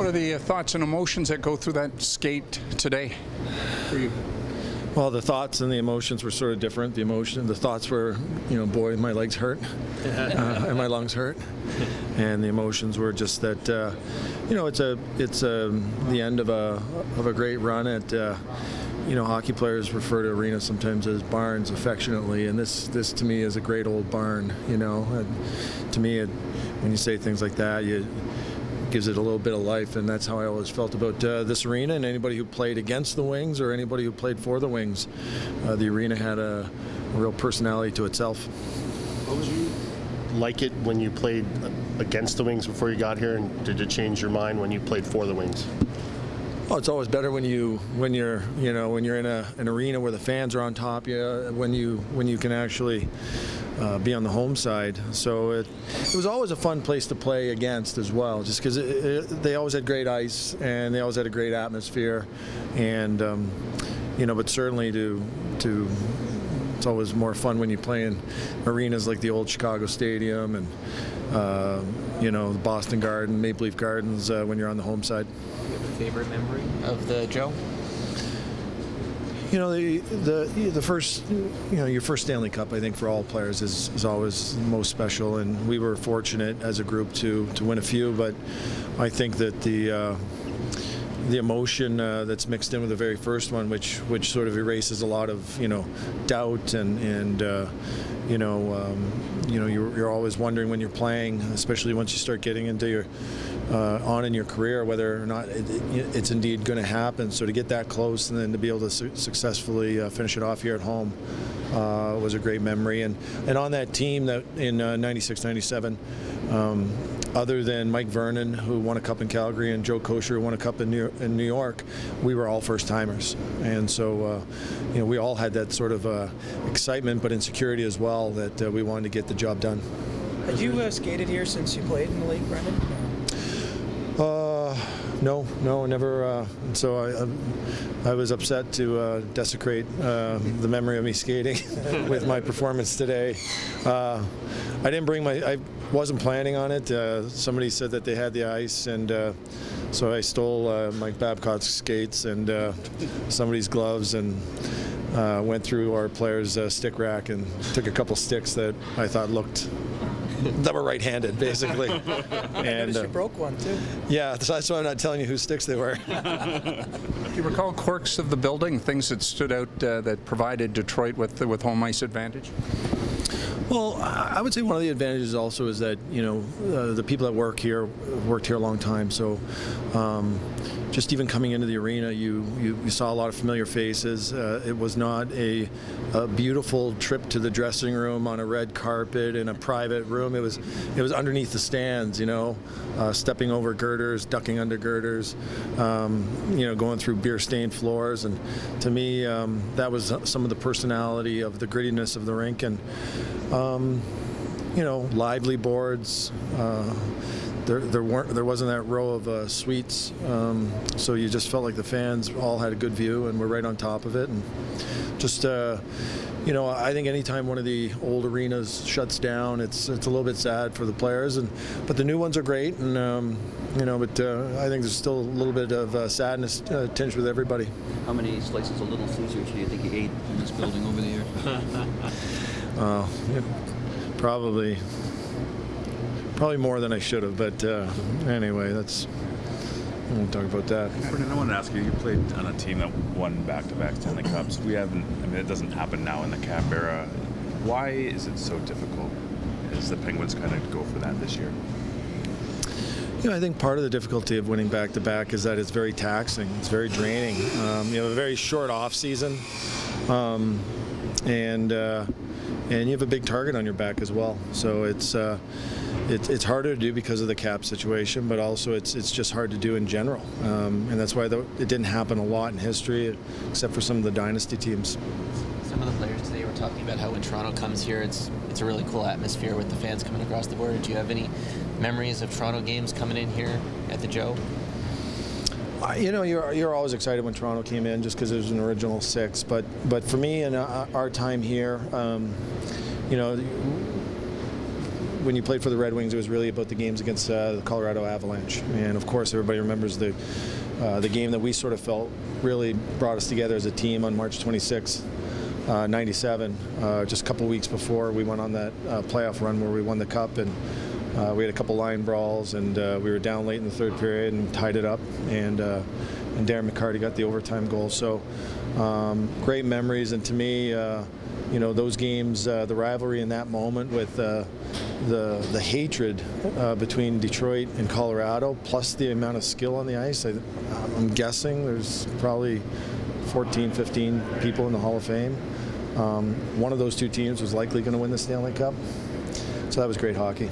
What are the thoughts and emotions that go through that skate today for you? Well, the thoughts and the emotions were sort of different. The thoughts were, boy, my legs hurt, and my lungs hurt, and the emotions were just that, it's the end of a great run at. Hockey players refer to arena sometimes as barns affectionately, and this to me is a great old barn. And to me, when you say things like that, it gives it a little bit of life, and that's how I always felt about this arena. And anybody who played against the Wings or anybody who played for the Wings, the arena had a real personality to itself. What was you like it when you played against the Wings before you got here, and did it change your mind when you played for the Wings? Oh, it's always better when you're in an arena where the fans are on top. When you can actually be on the home side. So it was always a fun place to play against as well, just because they always had great ice and they always had a great atmosphere, and but certainly it's always more fun when you play in arenas like the old Chicago Stadium and the Boston Garden, Maple Leaf Gardens when you're on the home side. Do you have a favorite memory of the Joe? The first, your first Stanley Cup, I think, for all players is always most special, and we were fortunate as a group to win a few. But I think that the emotion that's mixed in with the very first one, which sort of erases a lot of doubt and you're always wondering when you're playing, especially once you start getting into your in your career, whether or not it's indeed going to happen. So to get that close and then to be able to successfully finish it off here at home was a great memory. And on that team that in 96, 97, other than Mike Vernon, who won a cup in Calgary, and Joe Kosher, who won a cup in New York, we were all first-timers. And so, we all had that sort of excitement but insecurity as well, that we wanted to get the job done. Had you skated here since you played in the league, Brendan? No, never. So I was upset to desecrate the memory of me skating with my performance today. I didn't bring I wasn't planning on it. Somebody said that they had the ice, and so I stole Mike Babcock's skates and somebody's gloves and went through our players' stick rack and took a couple sticks that I thought looked that were right-handed, basically. And you broke one too. Yeah, so that's why I'm not telling you whose sticks they were. Do you recall quirks of the building, things that stood out that provided Detroit with home ice advantage? Well, I would say one of the advantages also is that the people that work here worked here a long time. So just even coming into the arena, you saw a lot of familiar faces. It was not a beautiful trip to the dressing room on a red carpet in a private room. It was underneath the stands, stepping over girders, ducking under girders, going through beer-stained floors. And to me, that was some of the personality of the grittiness of the rink. And lively boards. There wasn't that row of suites, so you just felt like the fans all had a good view and were right on top of it. And just I think anytime one of the old arenas shuts down, it's a little bit sad for the players. But the new ones are great, and but I think there's still a little bit of sadness tinged with everybody. How many slices of Little Caesars do you think you ate in this building over the year? Probably more than I should have, but anyway, we won't talk about that. Brendan, I want to ask you played on a team that won back-to-back Stanley Cups. It doesn't happen now in the Cap era. Why is it so difficult as the Penguins kind of go for that this year? I think part of the difficulty of winning back-to-back is that it's very taxing. It's very draining. You have a very short off season, and you have a big target on your back as well. So it's harder to do because of the cap situation, but also it's just hard to do in general. And that's why it didn't happen a lot in history, except for some of the dynasty teams. Some of the players today were talking about how when Toronto comes here, it's a really cool atmosphere with the fans coming across the border. Do you have any memories of Toronto games coming in here at the Joe? You're always excited when Toronto came in just because there's an original six. But for me and our time here, when you played for the Red Wings, it was really about the games against the Colorado Avalanche. And of course, everybody remembers the game that we sort of felt really brought us together as a team on March 26th, 97. Just a couple weeks before we went on that playoff run where we won the Cup, and we had a couple line brawls, and we were down late in the third period and tied it up, and Darren McCarty got the overtime goal. So great memories, and to me, those games, the rivalry in that moment with the hatred between Detroit and Colorado, plus the amount of skill on the ice. I'm guessing there's probably 14, 15 people in the Hall of Fame. One of those two teams was likely going to win the Stanley Cup. So that was great hockey.